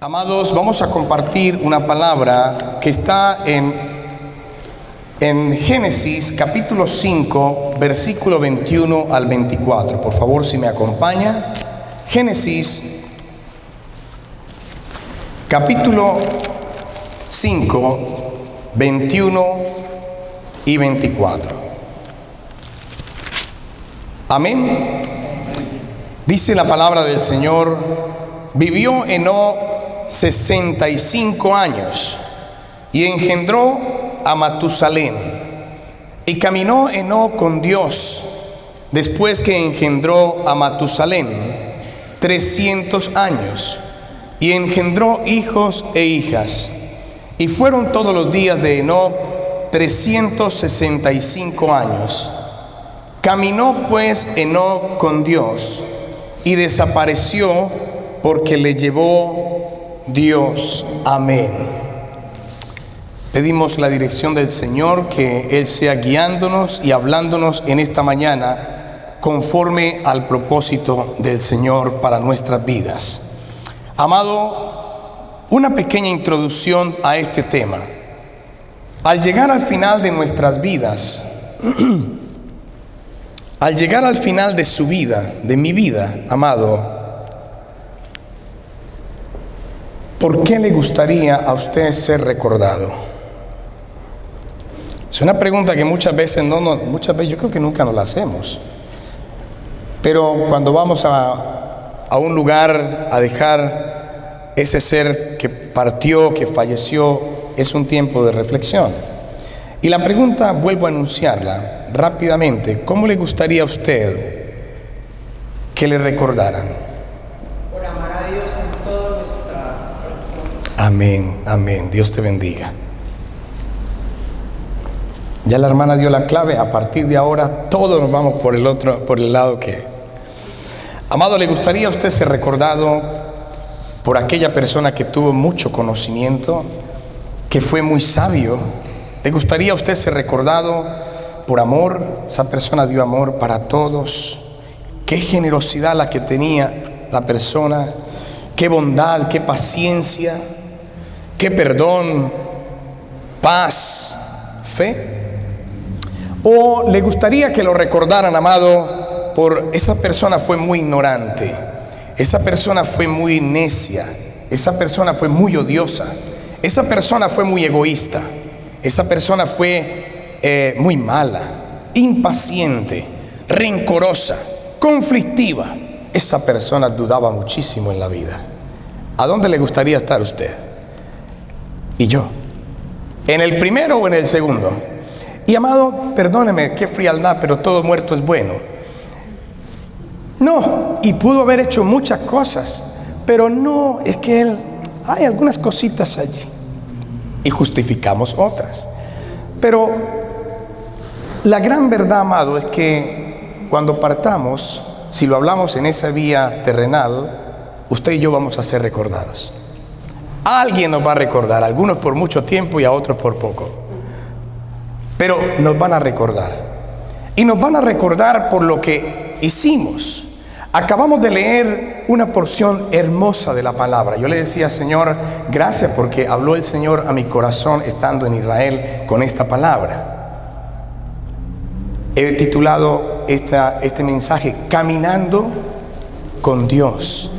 Amados, vamos a compartir una palabra que está en Génesis capítulo 5, versículo 21 al 24. Por favor, si me acompaña. Génesis capítulo 5, 21 y 24. Amén. Dice la palabra del Señor: vivió Enoc 65 años y engendró a Matusalén. Y caminó Enoc con Dios después que engendró a Matusalén 300 años y engendró hijos e hijas. Y fueron todos los días de Enoc 365 años. Caminó pues Enoc con Dios y desapareció porque le llevó Dios. Amén. Pedimos la dirección del Señor, que Él sea guiándonos y hablándonos en esta mañana conforme al propósito del Señor para nuestras vidas. Amado, una pequeña introducción a este tema. Al llegar al final de nuestras vidas, al llegar al final de su vida, de mi vida, amado, ¿por qué le gustaría a usted ser recordado? Es una pregunta que muchas veces yo creo que nunca nos la hacemos. Pero cuando vamos a un lugar a dejar ese ser que partió, que falleció, es un tiempo de reflexión. Y la pregunta, vuelvo a anunciarla rápidamente: ¿cómo le gustaría a usted que le recordaran? Amén, amén. Dios te bendiga. Ya la hermana dio la clave. A partir de ahora todos nos vamos por el lado que... Amado, ¿le gustaría a usted ser recordado por aquella persona que tuvo mucho conocimiento, que fue muy sabio? ¿Le gustaría a usted ser recordado por amor? Esa persona dio amor para todos. Qué generosidad la que tenía la persona. Qué bondad, qué paciencia, qué perdón, paz, fe. ¿O le gustaría que lo recordaran, amado, por esa persona fue muy ignorante, esa persona fue muy necia, esa persona fue muy odiosa, esa persona fue muy egoísta, esa persona fue muy mala, impaciente, rencorosa, conflictiva? Esa persona dudaba muchísimo en la vida. ¿A dónde le gustaría estar usted y yo? ¿En el primero o en el segundo? Y amado, perdóneme, qué frialdad, pero todo muerto es bueno. No, y pudo haber hecho muchas cosas, pero no, es que él, hay algunas cositas allí y justificamos otras. Pero la gran verdad, amado, es que cuando partamos, si lo hablamos en esa vía terrenal, usted y yo vamos a ser recordados. Alguien nos va a recordar, algunos por mucho tiempo y a otros por poco. Pero nos van a recordar. Y nos van a recordar por lo que hicimos. Acabamos de leer una porción hermosa de la palabra. Yo le decía: Señor, gracias porque habló el Señor a mi corazón estando en Israel con esta palabra. He titulado este mensaje Caminando con Dios.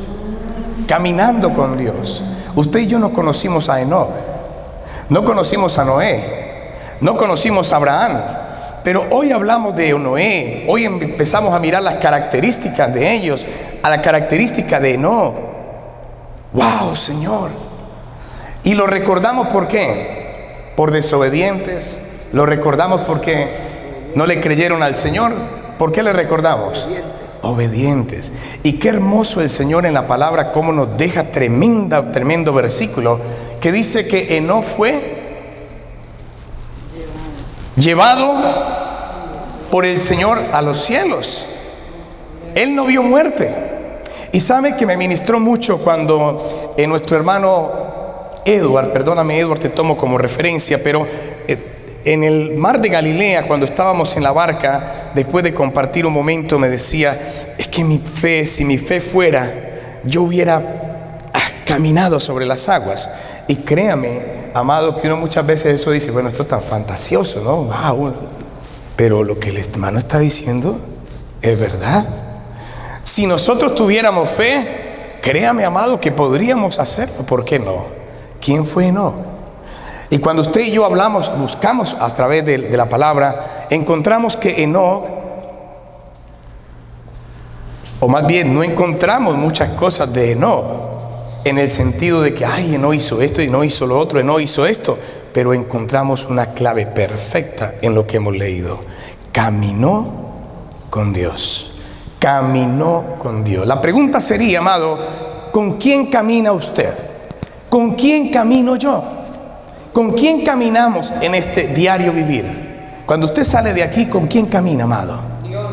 Caminando con Dios. Usted y yo no conocimos a Enoc, no conocimos a Noé, no conocimos a Abraham, pero hoy hablamos de Noé. Hoy empezamos a mirar las características de ellos, a la característica de Enoc. ¡Wow, Señor! Y lo recordamos, ¿por qué? Por desobedientes. Lo recordamos porque no le creyeron al Señor. ¿Por qué le recordamos? Obedientes. Y qué hermoso el Señor en la palabra, cómo nos deja tremendo versículo que dice que Enoc fue llevado por el Señor a los cielos. Él no vio muerte. Y sabe que me ministró mucho cuando nuestro hermano Edward, perdóname Edward, te tomo como referencia, pero en el mar de Galilea, cuando estábamos en la barca, después de compartir un momento, me decía: es que mi fe, si mi fe fuera, yo hubiera caminado sobre las aguas. Y créame, amado, que uno muchas veces eso dice, bueno, esto es tan fantasioso, ¿no? Wow. Pero lo que el hermano está diciendo es verdad. Si nosotros tuviéramos fe, créame, amado, que podríamos hacerlo. ¿Por qué no? ¿Quién fue Enoc? Y cuando usted y yo hablamos, buscamos a través de la palabra, encontramos que Enoc, o más bien no encontramos muchas cosas de Enoc, en el sentido de que, ay, Enoc hizo esto y no hizo lo otro, Enoc hizo esto, pero encontramos una clave perfecta en lo que hemos leído. Caminó con Dios. Caminó con Dios. La pregunta sería, amado, ¿con quién camina usted? ¿Con quién camino yo? ¿Con quién caminamos en este diario vivir? Cuando usted sale de aquí, ¿con quién camina, amado? Dios.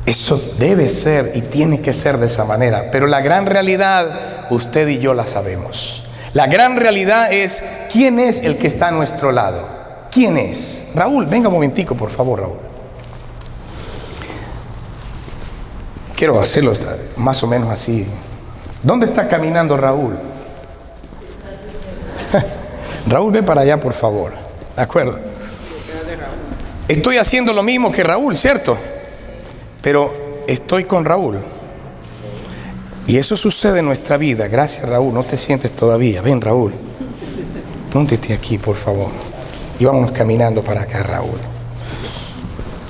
Eso debe ser y tiene que ser de esa manera. Pero la gran realidad, usted y yo la sabemos. La gran realidad es, ¿quién es el que está a nuestro lado? ¿Quién es? Raúl, venga un momentico, por favor, Raúl. Quiero hacerlo más o menos así. ¿Dónde está caminando Raúl? Raúl, ve para allá, por favor. ¿De acuerdo? Estoy haciendo lo mismo que Raúl, ¿cierto? Pero estoy con Raúl. Y eso sucede en nuestra vida. Gracias, Raúl. No te sientes todavía. Ven, Raúl. Póntete aquí, por favor. Y vámonos caminando para acá, Raúl.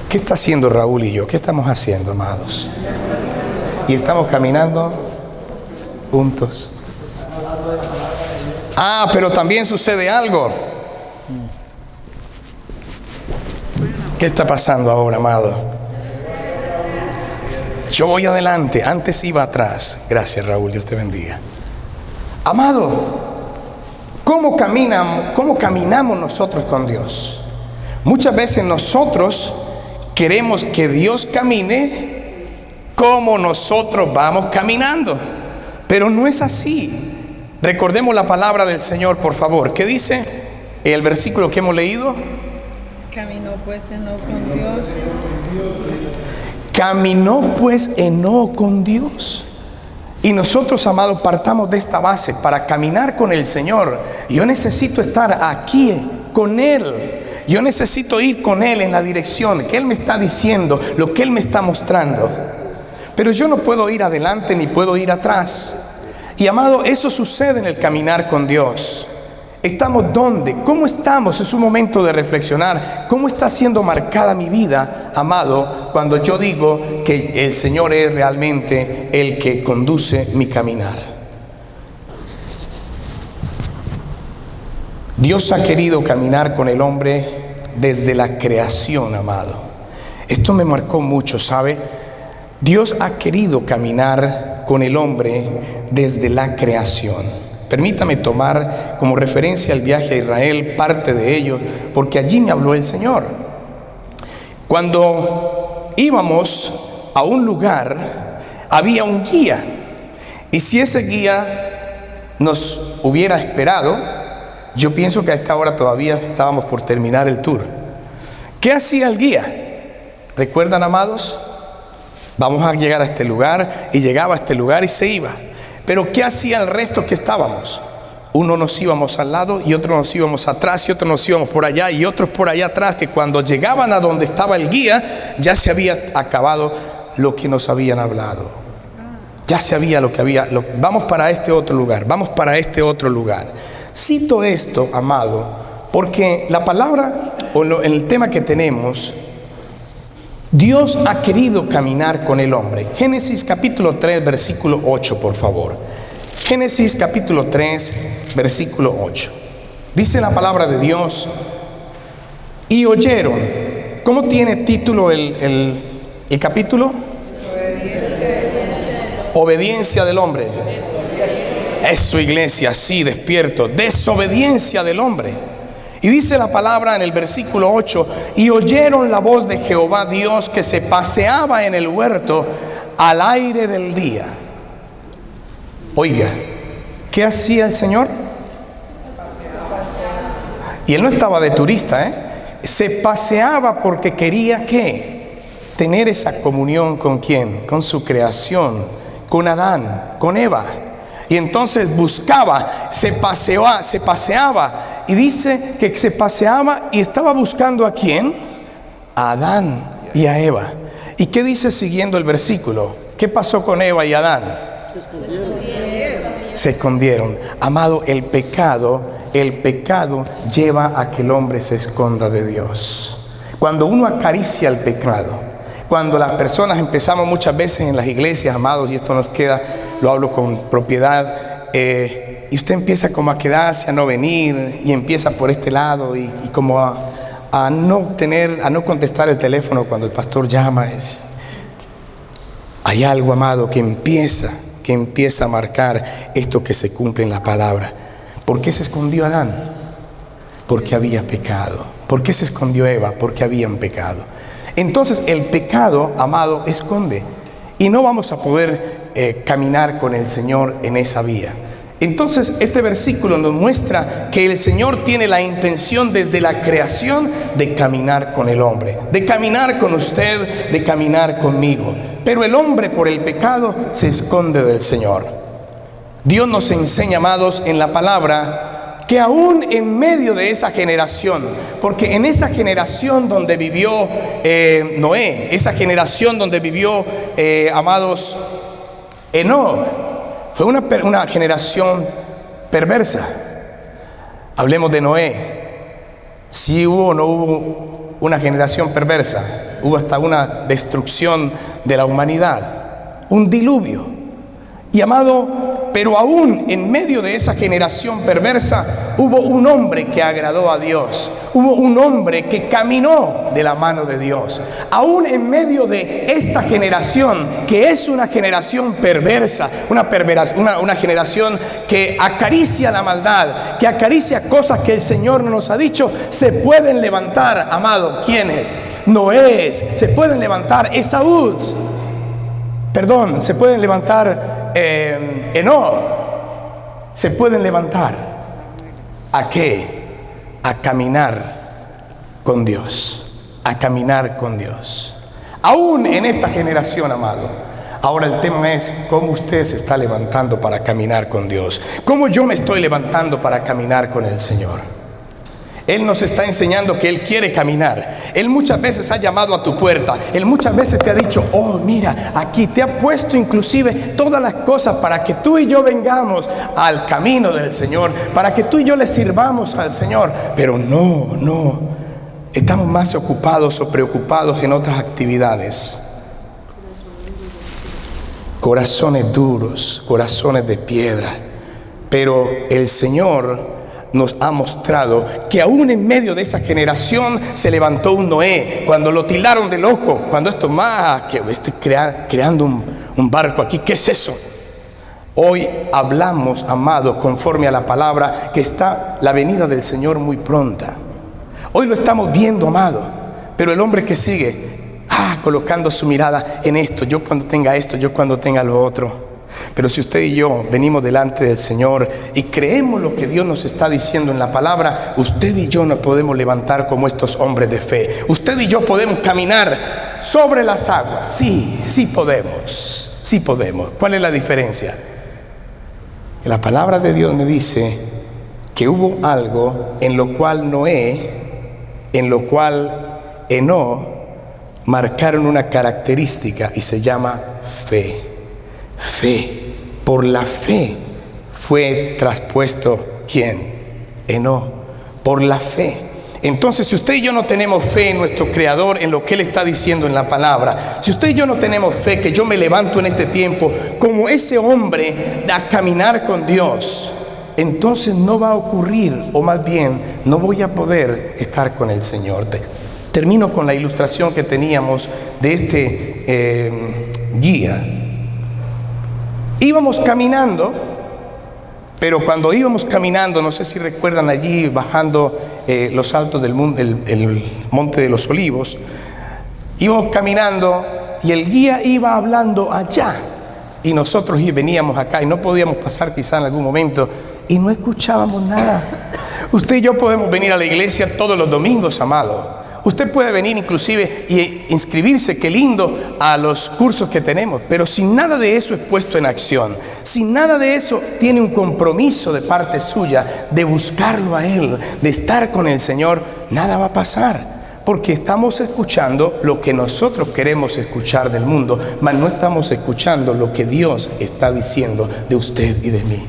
¿Qué está haciendo Raúl y yo? ¿Qué estamos haciendo, amados? Y estamos caminando juntos. Ah, pero también sucede algo. ¿Qué está pasando ahora, amado? Yo voy adelante, antes iba atrás. Gracias, Raúl, Dios te bendiga. Amado, ¿cómo caminamos nosotros con Dios? Muchas veces nosotros queremos que Dios camine como nosotros vamos caminando, pero no es así. Recordemos la palabra del Señor, por favor. ¿Qué dice el versículo que hemos leído? Caminó pues Enoc con Dios. Caminó pues Enoc con Dios. Y nosotros, amados, partamos de esta base. Para caminar con el Señor, yo necesito estar aquí con Él. Yo necesito ir con Él en la dirección que Él me está diciendo, lo que Él me está mostrando. Pero yo no puedo ir adelante ni puedo ir atrás. Y, amado, eso sucede en el caminar con Dios. ¿Estamos dónde? ¿Cómo estamos? Es un momento de reflexionar. ¿Cómo está siendo marcada mi vida, amado, cuando yo digo que el Señor es realmente el que conduce mi caminar? Dios ha querido caminar con el hombre desde la creación, amado. Esto me marcó mucho, ¿sabe? Dios ha querido caminar con el hombre desde la creación. Permítame tomar como referencia el viaje a Israel, parte de ello, porque allí me habló el Señor. Cuando íbamos a un lugar, había un guía. Y si ese guía nos hubiera esperado, yo pienso que a esta hora todavía estábamos por terminar el tour. ¿Qué hacía el guía? ¿Recuerdan, amados? Vamos a llegar a este lugar, y llegaba a este lugar y se iba. Pero ¿qué hacía el resto que estábamos? Uno nos íbamos al lado y otros nos íbamos atrás y otros nos íbamos por allá y otros por allá atrás, que cuando llegaban a donde estaba el guía ya se había acabado lo que nos habían hablado. Ya se había lo que había. Vamos para este otro lugar, vamos para este otro lugar. Cito esto, amado, porque la palabra o en el tema que tenemos, Dios ha querido caminar con el hombre. Génesis capítulo 3, versículo 8, por favor. Génesis capítulo 3, versículo 8. Dice la palabra de Dios: y oyeron. ¿Cómo tiene título el capítulo? Obediencia del hombre. Eso, iglesia, sí, despierto. Desobediencia del hombre. Y dice la palabra en el versículo 8: y oyeron la voz de Jehová Dios que se paseaba en el huerto al aire del día. Oiga, ¿qué hacía el Señor? Y Él no estaba de turista, se paseaba porque quería, ¿qué? Tener esa comunión con ¿quién? Con su creación, con Adán, con Eva. Y entonces buscaba, se paseaba. Y dice que se paseaba y estaba buscando ¿a quién? A Adán y a Eva. ¿Y qué dice siguiendo el versículo? ¿Qué pasó con Eva y Adán? Se escondieron. Amado, el pecado lleva a que el hombre se esconda de Dios. Cuando uno acaricia el pecado, cuando las personas empezamos muchas veces en las iglesias, amados, y esto nos queda, lo hablo con propiedad, y usted empieza como a quedarse, a no venir, y empieza por este lado, y como a no contestar el teléfono cuando el pastor llama. Hay algo, amado, que empieza a marcar esto que se cumple en la palabra. ¿Por qué se escondió Adán? Porque había pecado. ¿Por qué se escondió Eva? Porque habían pecado. Entonces el pecado, amado, esconde. Y no vamos a poder caminar con el Señor en esa vía. Entonces este versículo nos muestra que el Señor tiene la intención desde la creación de caminar con el hombre, de caminar con usted, de caminar conmigo. Pero el hombre por el pecado se esconde del Señor. Dios nos enseña, amados, en la palabra, que aún en medio de esa generación, porque en esa generación donde vivió Noé, esa generación donde vivió, amados, Enoc, fue una generación perversa. Hablemos de Noé. Si hubo o no hubo una generación perversa, hubo hasta una destrucción de la humanidad, un diluvio. Y amado, pero aún en medio de esa generación perversa, hubo un hombre que agradó a Dios. Hubo un hombre que caminó de la mano de Dios. Aún en medio de esta generación, que es una generación perversa, una generación que acaricia la maldad, que acaricia cosas que el Señor no nos ha dicho, se pueden levantar, amado, ¿quiénes? Noé, se pueden levantar Esaú, se pueden levantar Enoc, se pueden levantar. ¿A qué? A caminar con Dios, a caminar con Dios. Aún en esta generación, amado. Ahora el tema es cómo usted se está levantando para caminar con Dios. Cómo yo me estoy levantando para caminar con el Señor. Él nos está enseñando que Él quiere caminar. Él muchas veces ha llamado a tu puerta. Él muchas veces te ha dicho, oh, mira, aquí te ha puesto inclusive todas las cosas para que tú y yo vengamos al camino del Señor, para que tú y yo le sirvamos al Señor. Pero no, estamos más ocupados o preocupados en otras actividades. Corazones duros, corazones de piedra. Pero el Señor nos ha mostrado que aún en medio de esa generación se levantó un Noé, cuando lo tildaron de loco, cuando esto más que creando un barco aquí, ¿qué es eso? Hoy hablamos, amados, conforme a la palabra, que está la venida del Señor muy pronta. Hoy lo estamos viendo, amado, pero el hombre que sigue colocando su mirada en esto, yo cuando tenga esto, yo cuando tenga lo otro. Pero si usted y yo venimos delante del Señor y creemos lo que Dios nos está diciendo en la palabra, usted y yo nos podemos levantar como estos hombres de fe. Usted y yo podemos caminar sobre las aguas. Sí podemos. Sí podemos. ¿Cuál es la diferencia? La palabra de Dios me dice que hubo algo en lo cual Enoc marcaron una característica y se llama fe. Fe. Por la fe fue traspuesto ¿quién? Enoc. Por la fe. Entonces, si usted y yo no tenemos fe en nuestro Creador, en lo que Él está diciendo en la palabra, si usted y yo no tenemos fe que yo me levanto en este tiempo como ese hombre a caminar con Dios, entonces no va a ocurrir, o más bien no voy a poder estar con el Señor. Termino con la ilustración que teníamos de este guía. Íbamos caminando, pero cuando íbamos caminando, no sé si recuerdan allí bajando los altos del el Monte de los Olivos, íbamos caminando y el guía iba hablando allá y nosotros veníamos acá y no podíamos pasar quizá en algún momento y no escuchábamos nada. Usted y yo podemos venir a la iglesia todos los domingos, amado. Usted puede venir inclusive y inscribirse, qué lindo, a los cursos que tenemos, pero si nada de eso es puesto en acción, si nada de eso tiene un compromiso de parte suya de buscarlo a Él, de estar con el Señor, nada va a pasar. Porque estamos escuchando lo que nosotros queremos escuchar del mundo, mas no estamos escuchando lo que Dios está diciendo de usted y de mí.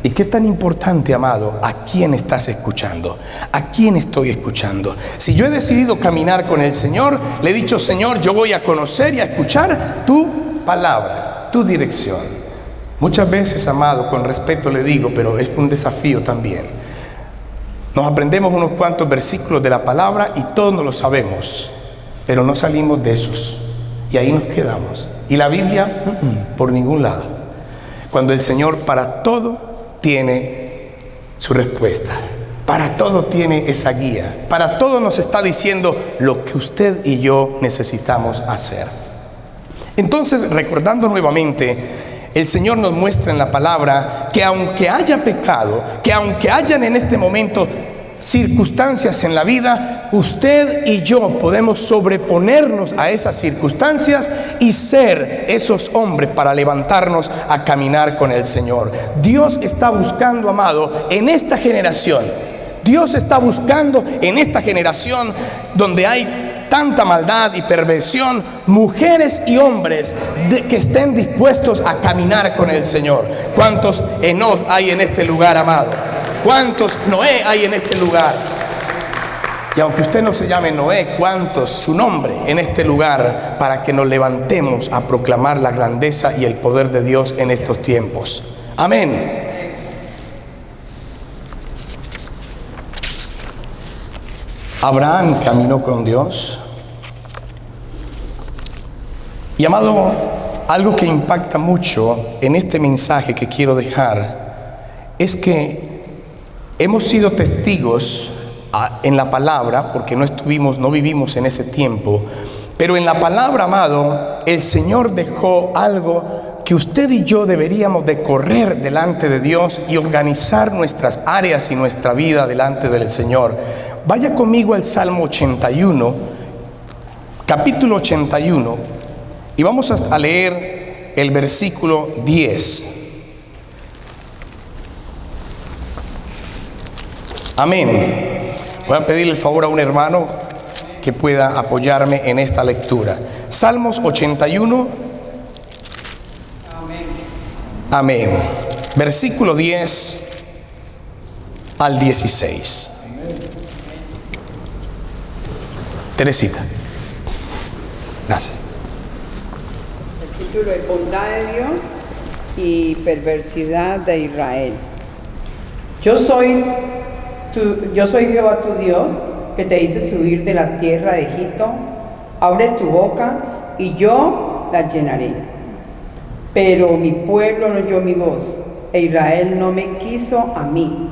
¿Y qué tan importante, amado? ¿A quién estás escuchando? ¿A quién estoy escuchando? Si yo he decidido caminar con el Señor, le he dicho: Señor, yo voy a conocer y a escuchar tu palabra, tu dirección. Muchas veces, amado, con respeto le digo, pero es un desafío también. Nos aprendemos unos cuantos versículos de la palabra y todos nos lo sabemos, pero no salimos de esos y ahí nos quedamos. Y la Biblia, por ningún lado. Cuando el Señor para todo tiene su respuesta, para todo tiene esa guía, para todo nos está diciendo lo que usted y yo necesitamos hacer. Entonces, recordando nuevamente, el Señor nos muestra en la palabra que aunque haya pecado, que aunque hayan en este momento circunstancias en la vida, usted y yo podemos sobreponernos a esas circunstancias y ser esos hombres para levantarnos a caminar con el Señor. Dios está buscando, amado, en esta generación. Dios está buscando en esta generación donde hay tanta maldad y perversión, mujeres y hombres que estén dispuestos a caminar con el Señor. ¿Cuántos Enoch hay en este lugar, amado? ¿Cuántos Noé hay en este lugar? Y aunque usted no se llame Noé, ¿cuántos su nombre en este lugar para que nos levantemos a proclamar la grandeza y el poder de Dios en estos tiempos? Amén. Abraham caminó con Dios. Y amado, algo que impacta mucho en este mensaje que quiero dejar es que hemos sido testigos en la palabra, porque no vivimos en ese tiempo, pero en la palabra, amado, el Señor dejó algo que usted y yo deberíamos de correr delante de Dios y organizar nuestras áreas y nuestra vida delante del Señor. Vaya conmigo al Salmo 81, capítulo 81, y vamos a leer el versículo 10. Amén. Voy a pedirle el favor a un hermano que pueda apoyarme en esta lectura. Salmos 81. Amén. Versículo 10 al 16. Teresita. Gracias. El título es Bondad de Dios y Perversidad de Israel. Yo soy Jehová tu Dios, que te hice subir de la tierra de Egipto. Abre tu boca y yo la llenaré. Pero mi pueblo no oyó mi voz, e Israel no me quiso a mí.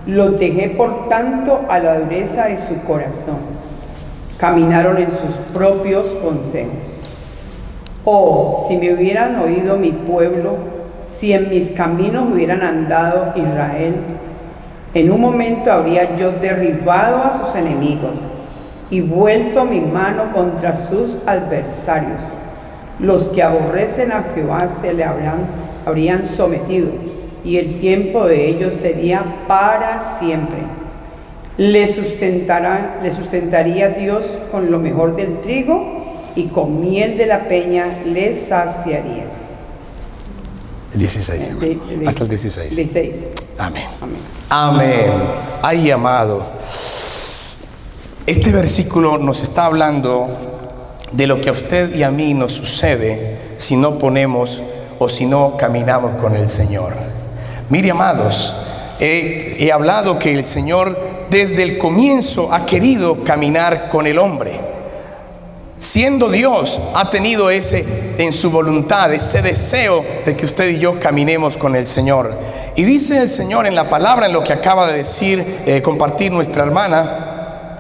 Los dejé por tanto a la dureza de su corazón. Caminaron en sus propios consejos. Oh, si me hubieran oído mi pueblo, si en mis caminos hubieran andado Israel, en un momento habría yo derribado a sus enemigos y vuelto mi mano contra sus adversarios. Los que aborrecen a Jehová se le habrían sometido, y el tiempo de ellos sería para siempre. Le sustentaría Dios con lo mejor del trigo, y con miel de la peña les saciaría. 16, hasta el 16. 16. Amén. Amén. Amén. Ay, amado, este versículo nos está hablando de lo que a usted y a mí nos sucede si no ponemos o si no caminamos con el Señor. Mire, amados, he hablado que el Señor desde el comienzo ha querido caminar con el hombre. Siendo Dios, ha tenido en su voluntad ese deseo de que usted y yo caminemos con el Señor. Y dice el Señor en la palabra, en lo que acaba de decir, compartir nuestra hermana,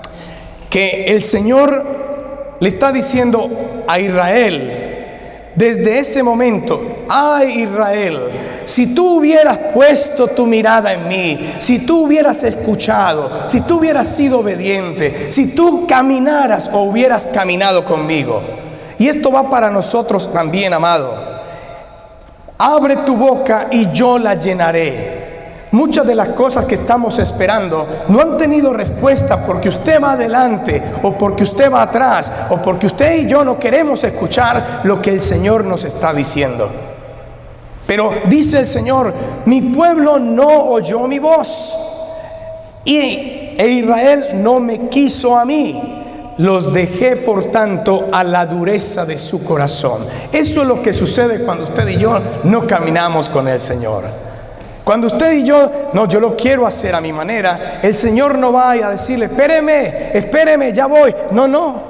que el Señor le está diciendo a Israel, desde ese momento, ay Israel, si tú hubieras puesto tu mirada en mí, si tú hubieras escuchado, si tú hubieras sido obediente, si tú caminaras o hubieras caminado conmigo. Y esto va para nosotros también, amado. Abre tu boca y yo la llenaré. Muchas de las cosas que estamos esperando no han tenido respuesta porque usted va adelante o porque usted va atrás o porque usted y yo no queremos escuchar lo que el Señor nos está diciendo. Pero dice el Señor, mi pueblo no oyó mi voz e Israel no me quiso a mí. Los dejé, por tanto, a la dureza de su corazón. Eso es lo que sucede cuando usted y yo no caminamos con el Señor. Cuando usted y yo, no, yo lo quiero hacer a mi manera, el Señor no va a decirle, espéreme, ya voy. No,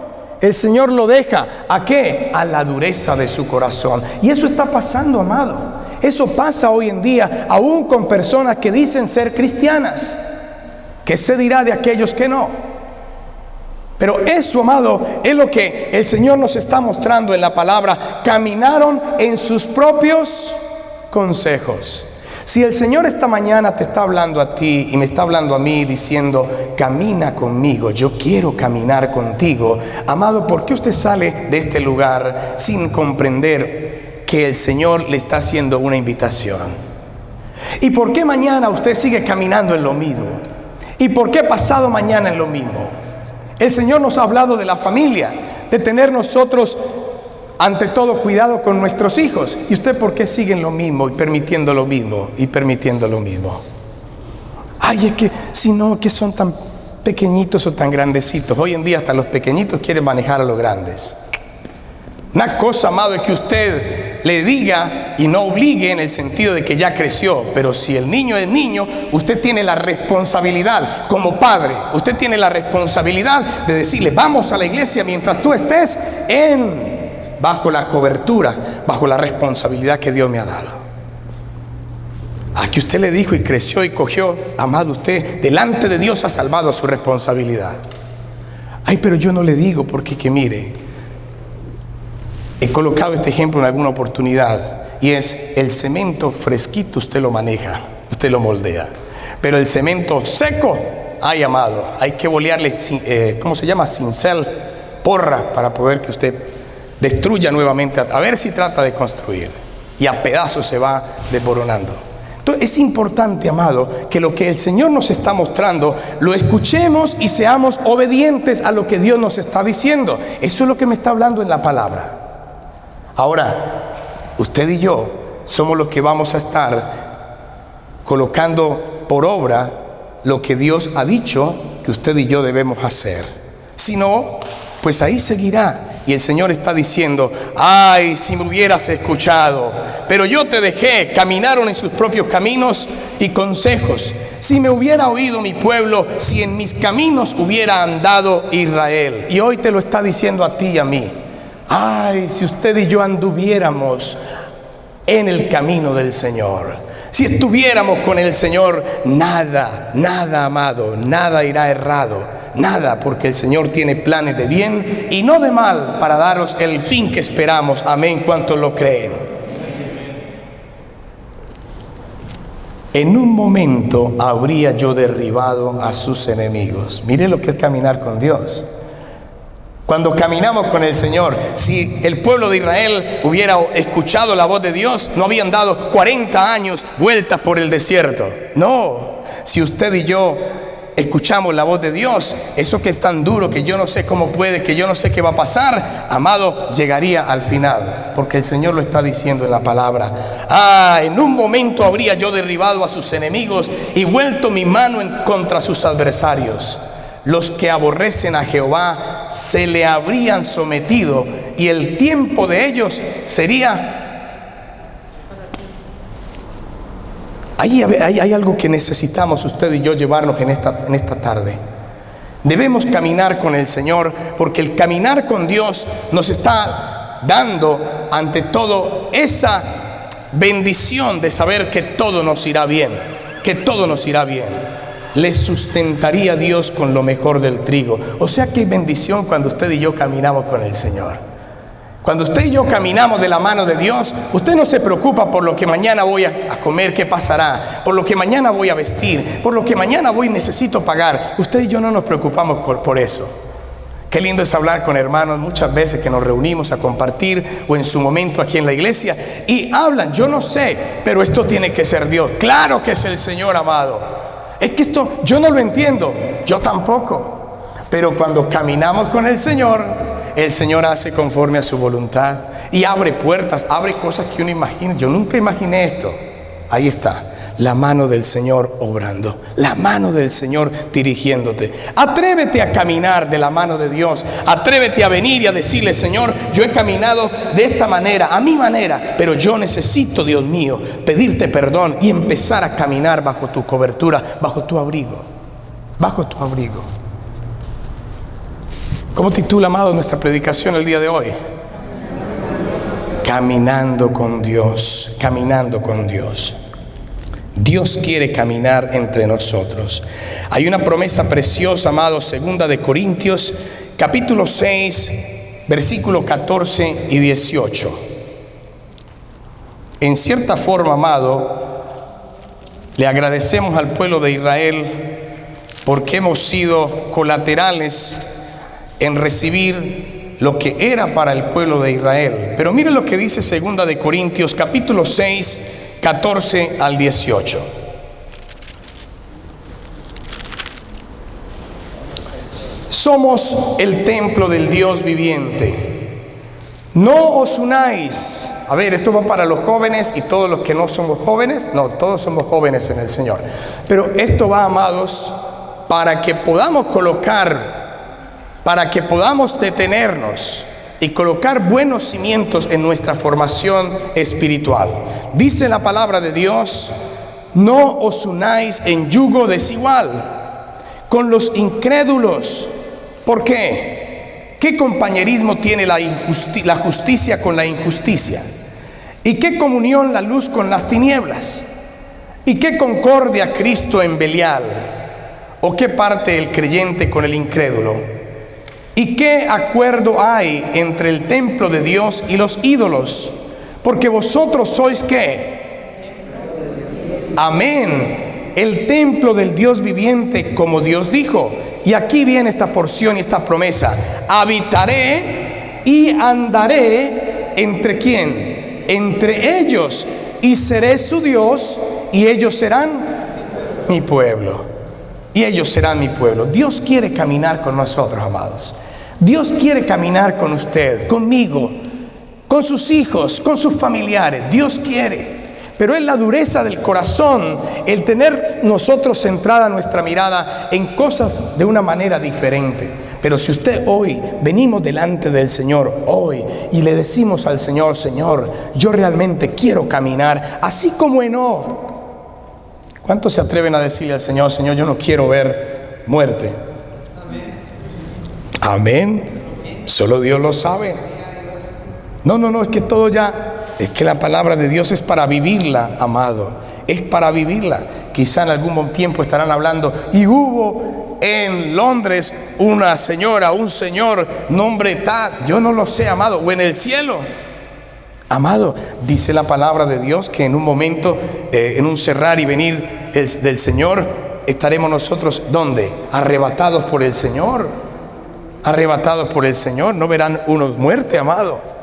el Señor lo deja. ¿A qué? A la dureza de su corazón. Y eso está pasando, amado. Eso pasa hoy en día, aún con personas que dicen ser cristianas. ¿Qué se dirá de aquellos que no? Pero eso, amado, es lo que el Señor nos está mostrando en la palabra. Caminaron en sus propios consejos. Si el Señor esta mañana te está hablando a ti y me está hablando a mí diciendo, camina conmigo, yo quiero caminar contigo, amado, ¿por qué usted sale de este lugar sin comprender que el Señor le está haciendo una invitación? ¿Y por qué mañana usted sigue caminando en lo mismo? ¿Y por qué pasado mañana en lo mismo? El Señor nos ha hablado de la familia, de tener nosotros ante todo cuidado con nuestros hijos. ¿Y usted por qué sigue en lo mismo y permitiendo lo mismo y permitiendo lo mismo? Ay, es que si no, que son tan pequeñitos o tan grandecitos. Hoy en día hasta los pequeñitos quieren manejar a los grandes. Una cosa, amado, es que usted le diga y no obligue en el sentido de que ya creció. Pero si el niño es niño, usted tiene la responsabilidad como padre. Usted tiene la responsabilidad de decirle, vamos a la iglesia mientras tú estés bajo la cobertura, bajo la responsabilidad que Dios me ha dado. A que usted le dijo y creció y cogió, amado, usted delante de Dios ha salvado su responsabilidad. Ay, pero yo no le digo porque que mire, he colocado este ejemplo en alguna oportunidad y es el cemento fresquito usted lo maneja, usted lo moldea, pero el cemento seco, ay, amado, hay que bolearle, ¿cómo se llama? Cincel, porra, para poder que usted destruya nuevamente, a ver si trata de construir y a pedazos se va desmoronando. Entonces es importante, amado, que lo que el Señor nos está mostrando lo escuchemos y seamos obedientes a lo que Dios nos está diciendo. Eso es lo que me está hablando en la palabra. Ahora, usted y yo somos los que vamos a estar colocando por obra lo que Dios ha dicho que usted y yo debemos hacer. Si no, pues ahí seguirá. Y el Señor está diciendo, ay, si me hubieras escuchado, pero yo te dejé, caminaron en sus propios caminos y consejos. Si me hubiera oído mi pueblo, si en mis caminos hubiera andado Israel. Y hoy te lo está diciendo a ti y a mí. Ay, si usted y yo anduviéramos en el camino del Señor, si estuviéramos con el Señor, nada, amado, nada irá errado. Nada, porque el Señor tiene planes de bien y no de mal para daros el fin que esperamos. Amén, ¿cuántos lo creen? En un momento habría yo derribado a sus enemigos. Mire lo que es caminar con Dios. Cuando caminamos con el Señor, si el pueblo de Israel hubiera escuchado la voz de Dios, no habían dado 40 años vueltas por el desierto. No, si usted y yo escuchamos la voz de Dios, eso que es tan duro, que yo no sé cómo puede, que yo no sé qué va a pasar, amado, llegaría al final, porque el Señor lo está diciendo en la palabra. En un momento habría yo derribado a sus enemigos y vuelto mi mano contra sus adversarios. Los que aborrecen a Jehová se le habrían sometido y el tiempo de ellos sería... Hay algo que necesitamos usted y yo llevarnos en esta tarde. Debemos caminar con el Señor, porque el caminar con Dios nos está dando ante todo esa bendición de saber que todo nos irá bien, que todo nos irá bien. Le sustentaría Dios con lo mejor del trigo. O sea que hay bendición cuando usted y yo caminamos con el Señor. Cuando usted y yo caminamos de la mano de Dios, usted no se preocupa por lo que mañana voy a comer, qué pasará, por lo que mañana voy a vestir, por lo que mañana necesito pagar. Usted y yo no nos preocupamos por eso. Qué lindo es hablar con hermanos muchas veces que nos reunimos a compartir o en su momento aquí en la iglesia y hablan, yo no sé, pero esto tiene que ser Dios. Claro que es el Señor, amado. Es que esto yo no lo entiendo, yo tampoco. Pero cuando caminamos con el Señor hace conforme a su voluntad y abre puertas, abre cosas que uno imagina. Yo nunca imaginé esto. Ahí está, la mano del Señor obrando, la mano del Señor dirigiéndote. Atrévete a caminar de la mano de Dios. Atrévete a venir y a decirle: Señor, yo he caminado de esta manera, a mi manera, pero yo necesito, Dios mío, pedirte perdón y empezar a caminar bajo tu cobertura, bajo tu abrigo, bajo tu abrigo. ¿Cómo titula, amado, nuestra predicación el día de hoy? Caminando con Dios, caminando con Dios. Dios quiere caminar entre nosotros. Hay una promesa preciosa, amado, 2 Corintios, capítulo 6, versículos 14 y 18. En cierta forma, amado, le agradecemos al pueblo de Israel porque hemos sido colaterales en recibir lo que era para el pueblo de Israel. Pero mire lo que dice 2 Corintios capítulo 6, 14 al 18. Somos el templo del Dios viviente. No os unáis. A ver, esto va para los jóvenes y todos los que no somos jóvenes. No, todos somos jóvenes en el Señor. Pero esto va, amados, para que podamos para que podamos detenernos y colocar buenos cimientos en nuestra formación espiritual. Dice la palabra de Dios: no os unáis en yugo desigual con los incrédulos. ¿Por qué? ¿Qué compañerismo tiene la justicia con la injusticia? ¿Y qué comunión la luz con las tinieblas? ¿Y qué concordia Cristo en Belial? ¿O qué parte el creyente con el incrédulo? ¿Y qué acuerdo hay entre el templo de Dios y los ídolos? Porque vosotros sois ¿qué? Amén. El templo del Dios viviente, como Dios dijo. Y aquí viene esta porción y esta promesa: habitaré y andaré ¿entre quién? Entre ellos, y seré su Dios, y ellos serán mi pueblo. Y ellos serán mi pueblo. Dios quiere caminar con nosotros, amados. Dios quiere caminar con usted, conmigo, con sus hijos, con sus familiares. Dios quiere. Pero es la dureza del corazón, el tener nosotros centrada nuestra mirada en cosas de una manera diferente. Pero si usted hoy venimos delante del Señor hoy y le decimos al Señor: Señor, yo realmente quiero caminar así como Enoc. ¿Cuántos se atreven a decirle al Señor: Señor, yo no quiero ver muerte? Amén. Solo Dios lo sabe. No, es que todo es que la palabra de Dios es para vivirla, amado. Es para vivirla. Quizá en algún tiempo estarán hablando: y hubo en Londres una señora, un señor, nombre tal. Yo no lo sé, amado. O en el cielo. Amado, dice la palabra de Dios que en un momento, en un cerrar y venir del Señor, estaremos nosotros, ¿dónde? Arrebatados por el Señor. Arrebatados por el Señor. No verán unos muerte, amado.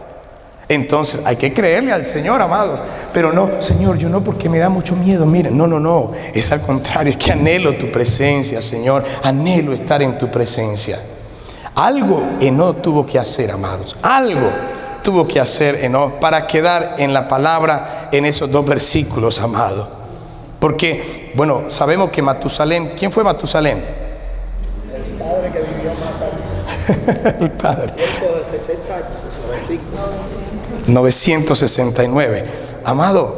Entonces hay que creerle al Señor, amado. Pero no, Señor, yo no, porque me da mucho miedo. Miren, no, es al contrario. Es que anhelo tu presencia, Señor. Anhelo estar en tu presencia. Algo Enoc tuvo que hacer, amados. Algo tuvo que hacer Enoc para quedar en la palabra en esos 2 versículos, amado. Porque, bueno, sabemos que Matusalén, ¿quién fue Matusalén? El padre que vivió más años. El padre. 160 años, 969. Amado,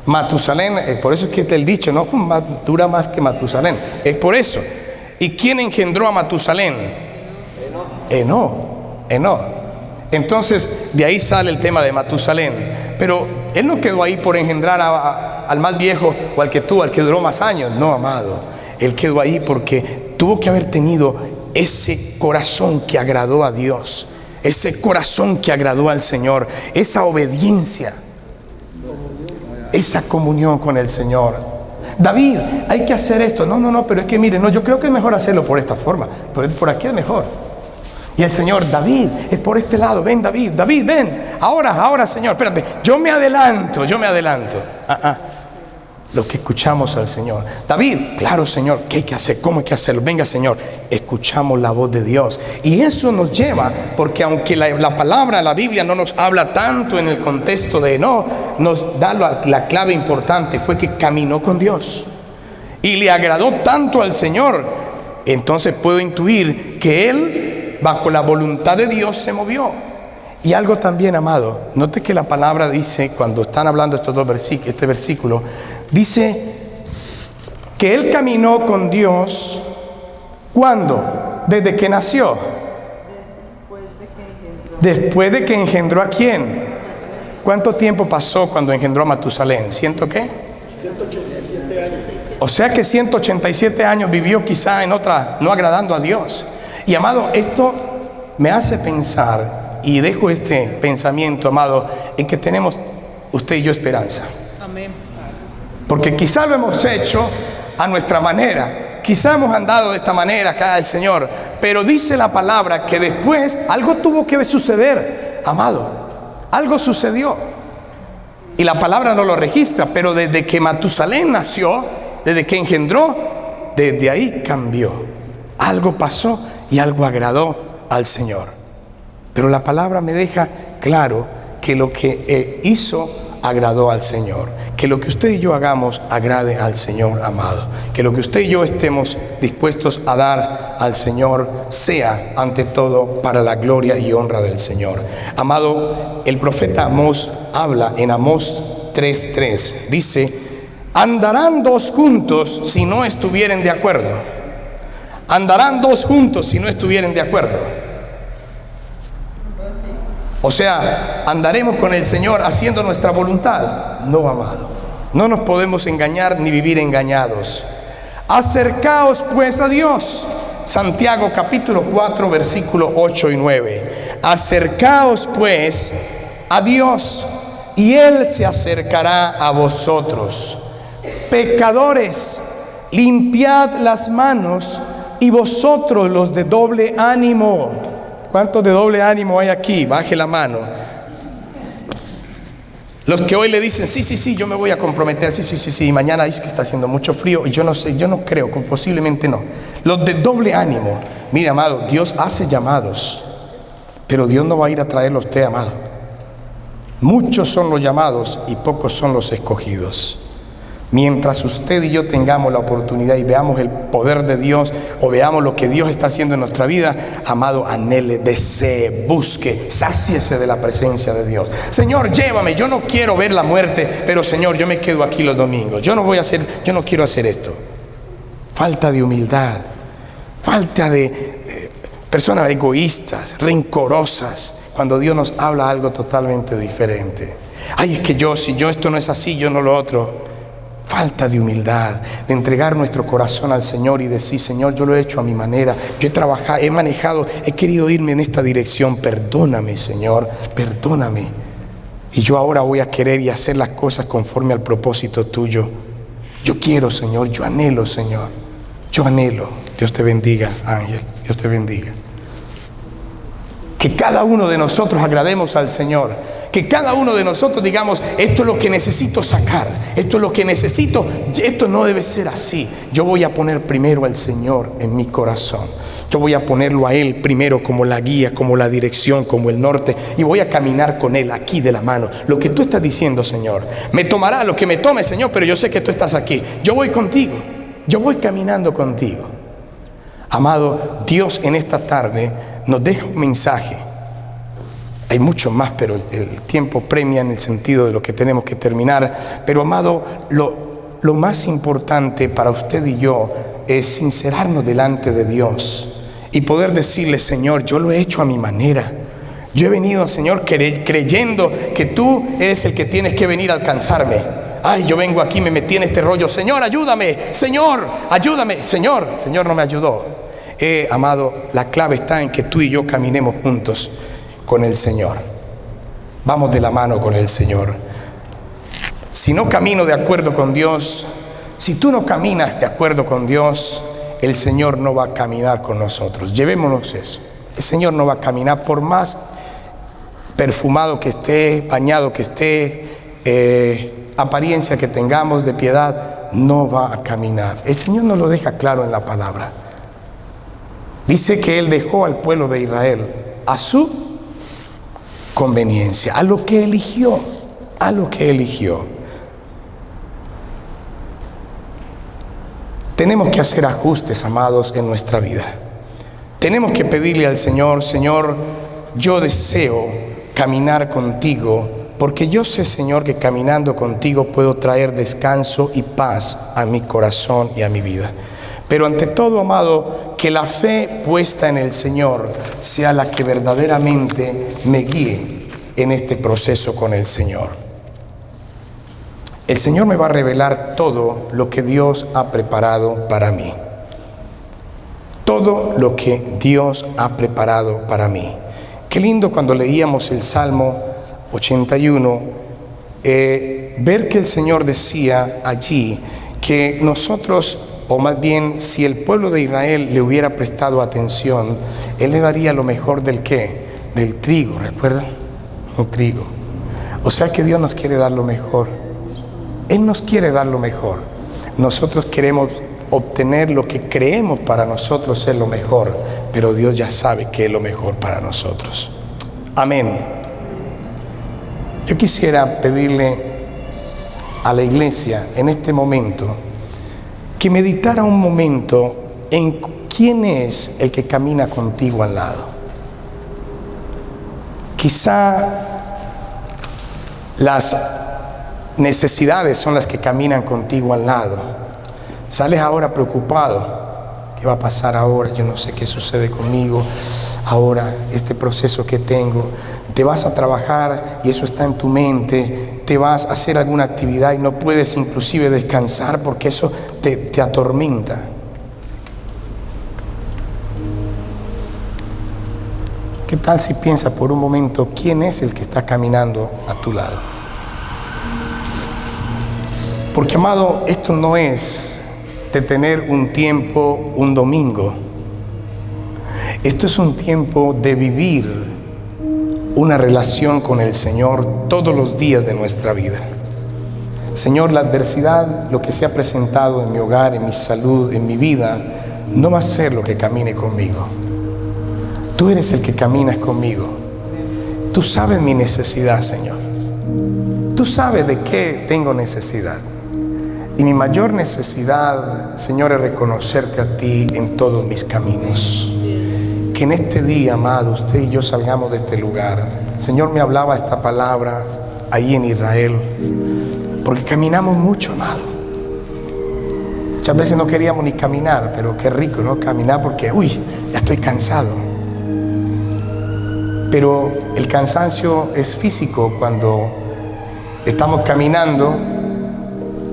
Matusalén, por eso es que está el dicho, no dura más que Matusalén. Es por eso. ¿Y quién engendró a Matusalén? Enoc. Entonces, de ahí sale el tema de Matusalén. Pero él no quedó ahí por engendrar al más viejo o al que duró más años. No, amado. Él quedó ahí porque tuvo que haber tenido ese corazón que agradó a Dios. ese corazón que agradó al Señor, esa obediencia, esa comunión con el Señor. David, hay que hacer esto. No, pero es que mire, no, yo creo que es mejor hacerlo por esta forma, por aquí es mejor. Y el Señor, David, es por este lado, ven David, ven, ahora Señor, espérate, yo me adelanto. Lo que escuchamos al Señor. David, claro Señor, ¿qué hay que hacer? ¿Cómo hay que hacerlo? Venga Señor, escuchamos la voz de Dios. Y eso nos lleva, porque aunque la palabra, la Biblia no nos habla tanto en el contexto de nos da la clave importante, fue que caminó con Dios. Y le agradó tanto al Señor. Entonces puedo intuir que él, bajo la voluntad de Dios, se movió. Y algo también, amado, note que la palabra dice, cuando están hablando estos dos versículos, este versículo, dice que él caminó con Dios, ¿cuándo? Desde que nació. Después de que engendró ¿a quién? ¿Cuánto tiempo pasó cuando engendró a Matusalén? ¿Ciento qué? 187 años. O sea que 187 años vivió quizá en otra, no agradando a Dios. Y amado, esto me hace pensar, y dejo este pensamiento, amado, en que tenemos usted y yo esperanza. Amén. Porque quizá lo hemos hecho a nuestra manera, quizá hemos andado de esta manera acá el Señor, pero dice la palabra que después algo tuvo que suceder, amado, algo sucedió. Y la palabra no lo registra, pero desde que Matusalén nació, desde que engendró, desde ahí cambió. Algo pasó y algo agradó al Señor. Pero la palabra me deja claro que lo que hizo agradó al Señor. Que lo que usted y yo hagamos agrade al Señor, amado. Que lo que usted y yo estemos dispuestos a dar al Señor sea ante todo para la gloria y honra del Señor. Amado, el profeta Amós habla en Amós 3:3. Dice, andarán dos juntos si no estuvieren de acuerdo. Andarán dos juntos si no estuvieren de acuerdo. O sea, andaremos con el Señor haciendo nuestra voluntad. No, amado, no nos podemos engañar ni vivir engañados. Acercaos pues a Dios. Santiago capítulo 4 versículo 8 y 9. Acercaos pues a Dios y Él se acercará a vosotros. Pecadores, limpiad las manos, y vosotros los de doble ánimo. ¿Cuántos de doble ánimo hay aquí? Baje la mano. Los que hoy le dicen, sí, yo me voy a comprometer, sí, mañana es que está haciendo mucho frío, y yo no sé, yo no creo, posiblemente no. Los de doble ánimo. Mire, amado, Dios hace llamados, pero Dios no va a ir a traerlo a usted, amado. Muchos son los llamados y pocos son los escogidos. Mientras usted y yo tengamos la oportunidad y veamos el poder de Dios, o veamos lo que Dios está haciendo en nuestra vida, amado, anhele, desee, busque, sáciese de la presencia de Dios. Señor, llévame, yo no quiero ver la muerte, pero Señor, yo me quedo aquí los domingos. Yo no quiero hacer esto. Falta de humildad, falta de personas egoístas, rencorosas, cuando Dios nos habla algo totalmente diferente. Ay, es que si esto no es así, yo no lo otro. Falta de humildad, de entregar nuestro corazón al Señor y decir, Señor, yo lo he hecho a mi manera, yo he trabajado, he manejado, he querido irme en esta dirección, perdóname, Señor, perdóname. Y yo ahora voy a querer y hacer las cosas conforme al propósito tuyo. Yo quiero, Señor, yo anhelo, Señor, yo anhelo. Dios te bendiga, Ángel, Dios te bendiga. Que cada uno de nosotros agrademos al Señor. Que cada uno de nosotros digamos, esto es lo que necesito sacar, esto es lo que necesito, esto no debe ser así. Yo voy a poner primero al Señor en mi corazón. Yo voy a ponerlo a Él primero como la guía, como la dirección, como el norte, y voy a caminar con Él aquí de la mano. Lo que tú estás diciendo, Señor, me tomará lo que me tome, Señor, pero yo sé que tú estás aquí. Yo voy contigo, yo voy caminando contigo. Amado, Dios en esta tarde nos deja un mensaje. Hay mucho más, pero el tiempo premia en el sentido de lo que tenemos que terminar. Pero, amado, lo más importante para usted y yo es sincerarnos delante de Dios y poder decirle, Señor, yo lo he hecho a mi manera. Yo he venido, Señor, creyendo que tú eres el que tienes que venir a alcanzarme. Ay, yo vengo aquí, me metí en este rollo. Señor, ayúdame. Señor, ayúdame. Señor no me ayudó. Amado, la clave está en que tú y yo caminemos juntos. con el Señor. Vamos de la mano con el Señor. Si no camino de acuerdo con Dios, si tú no caminas de acuerdo con Dios, el Señor no va a caminar con nosotros. Llevémonos eso. El Señor no va a caminar por más perfumado que esté, bañado que esté, apariencia que tengamos de piedad, no va a caminar. El Señor nos lo deja claro en la palabra. Dice que Él dejó al pueblo de Israel a su conveniencia, a lo que eligió, a lo que eligió. Tenemos que hacer ajustes, amados, en nuestra vida. Tenemos que pedirle al Señor: Señor, yo deseo caminar contigo, porque yo sé, Señor, que caminando contigo puedo traer descanso y paz a mi corazón y a mi vida. Pero ante todo, amado, que la fe puesta en el Señor sea la que verdaderamente me guíe en este proceso con el Señor. El Señor me va a revelar todo lo que Dios ha preparado para mí. Todo lo que Dios ha preparado para mí. Qué lindo cuando leíamos el Salmo 81, ver que el Señor decía allí que nosotros, o más bien si el pueblo de Israel le hubiera prestado atención, Él le daría lo mejor del ¿qué? Del trigo, ¿recuerdan? Un trigo. O sea que Dios nos quiere dar lo mejor. Él nos quiere dar lo mejor. Nosotros queremos obtener lo que creemos para nosotros es lo mejor, pero Dios ya sabe que es lo mejor para nosotros. Amén. Yo quisiera pedirle a la iglesia en este momento que meditara un momento en quién es el que camina contigo al lado. Quizá las necesidades son las que caminan contigo al lado. Sales ahora preocupado. ¿Qué va a pasar ahora? Yo no sé qué sucede conmigo ahora, este proceso que tengo. Te vas a trabajar y eso está en tu mente. Te vas a hacer alguna actividad y no puedes inclusive descansar porque eso te atormenta. ¿Qué tal si piensas por un momento quién es el que está caminando a tu lado? Porque, amado, esto no es de tener un tiempo, un domingo. Esto es un tiempo de vivir una relación con el Señor todos los días de nuestra vida. Señor, la adversidad, lo que se ha presentado en mi hogar, en mi salud, en mi vida, no va a ser lo que camine conmigo. Tú eres el que caminas conmigo. Tú sabes mi necesidad, Señor. Tú sabes de qué tengo necesidad. Y mi mayor necesidad, Señor, es reconocerte a ti en todos mis caminos. Que en este día, amado, usted y yo salgamos de este lugar. Señor, me hablaba esta palabra ahí en Israel, porque caminamos mucho, amado. Muchas veces no queríamos ni caminar, pero qué rico, ¿no? Caminar porque, ya estoy cansado. Pero el cansancio es físico cuando estamos caminando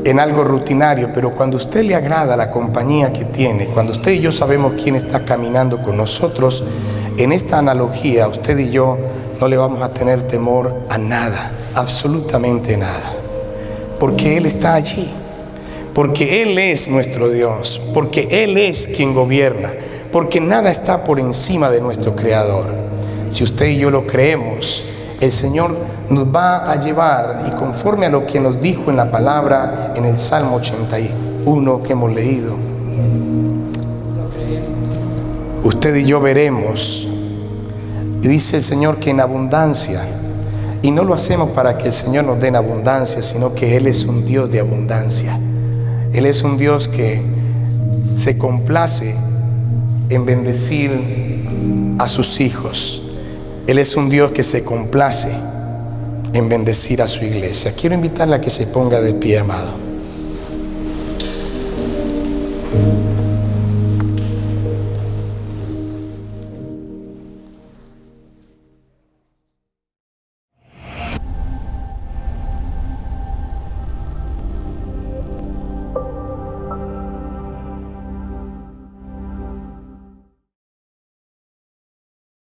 en algo rutinario, pero cuando a usted le agrada la compañía que tiene, cuando usted y yo sabemos quién está caminando con nosotros, en esta analogía, usted y yo no le vamos a tener temor a nada, absolutamente nada, porque Él está allí, porque Él es nuestro Dios, porque Él es quien gobierna, porque nada está por encima de nuestro Creador. Si usted y yo lo creemos, el Señor nos va a llevar, y conforme a lo que nos dijo en la palabra en el Salmo 81 que hemos leído, usted y yo veremos, y dice el Señor que en abundancia, y no lo hacemos para que el Señor nos dé en abundancia, sino que Él es un Dios de abundancia. Él es un Dios que se complace en bendecir a sus hijos. Él es un Dios que se complace en bendecir a su iglesia. Quiero invitarla a que se ponga de pie, amado.